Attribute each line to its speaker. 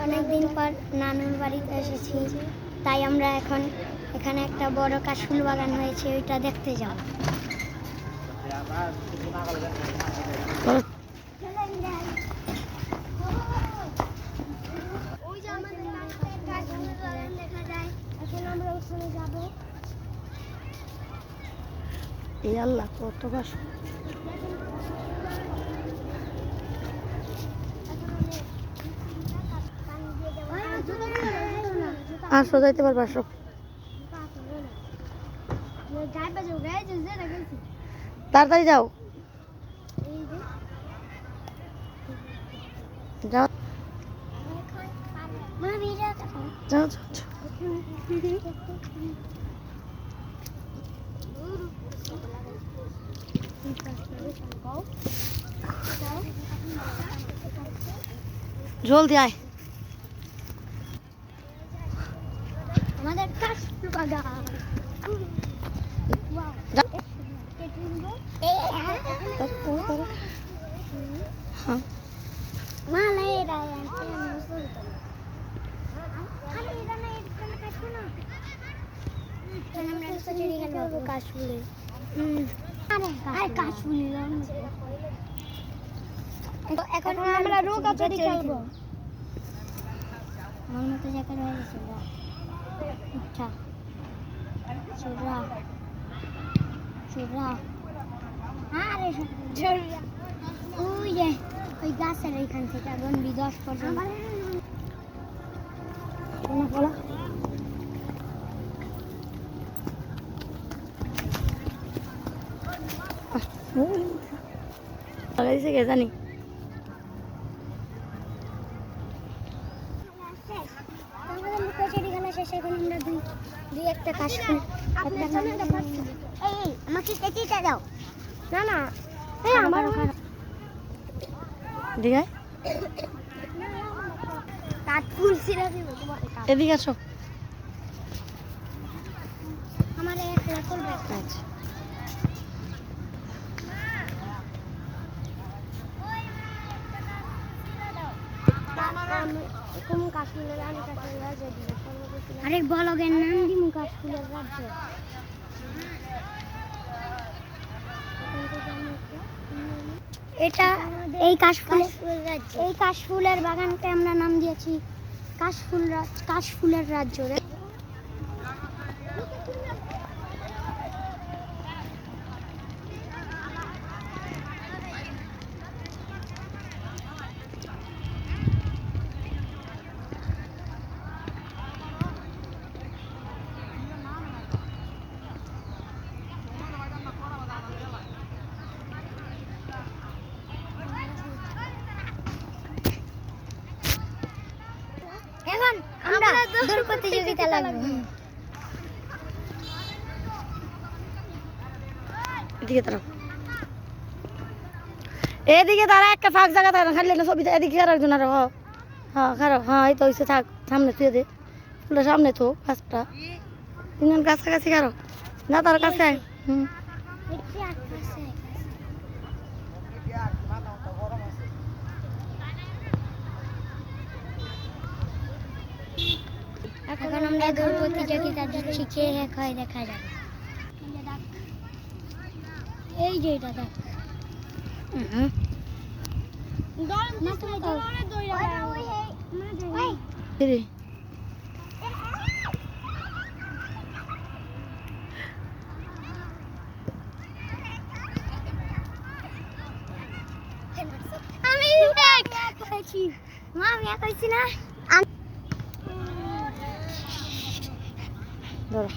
Speaker 1: অনেকদিন পর নানুর বাড়িতে এসেছি, তাই আমরা এখন এখানে একটা বড় কাশফুল বাগান হয়েছে, ওইটা দেখতে যাব। ওই যে আমাদের কাশফুল বাগান দেখা যায়, এখন আমরা ওখানে যাব।
Speaker 2: এই আল্লাহ কত কাশফুল! আসো, যাইতে পারবে, আসো। তাড়াতাড়ি যাও, যাও যাও যাও। জলদি আয়।
Speaker 1: আমাদের কাশফুল বাগান। এখন আমরা রোগা চড়ি খেলবো। আমার মতো জায়গা রয়ে গেছে। আচ্ছা, চোরা চোরা, আরে চোরা, ওই যে ওই গাছের এইখান থেকে গন্ডি 10 পর্যন্ত।
Speaker 2: লাগাইছে কে জানি।
Speaker 1: দুই একটা কাশফুল। এই আমাকে কেটে দাও। না না, এই আমার
Speaker 2: এদিকে
Speaker 1: কাঠফুল ছিঁড়ে দিব তোমাকে।
Speaker 2: এদিকে আসো।
Speaker 1: আমার একটা করবে।
Speaker 2: আচ্ছা,
Speaker 1: আরে ব্লগের নাম দিমু কাশফুলের রাজ্য। এটা এই কাশফুলের বাগানকে আমরা নাম দিয়েছি কাশফুলের রাজ্য। এখন আমরা দৌড় প্রতিযোগিতা লাগবে।
Speaker 2: এদিকে তারা, এদিকে তারা একটা ফাঁক জায়গা থাকে না, খালি না ছবি। এদিকে আর একজন আরো। হ্যাঁ খারাপ, হ্যাঁ এই তো হয়েছে। থাক, সামনে তুই দে ফুলের সামনে তো গাছটা। তিনজন কাছাকাছি কারো না, তার কাছে।
Speaker 1: এখন আমরা দৌড় প্রতিযোগিতা দিচ্ছি, কে এক হয় দেখা যাবে। এই যে এটা দেখ। আমি এক হয়েছি না।
Speaker 2: ধরো।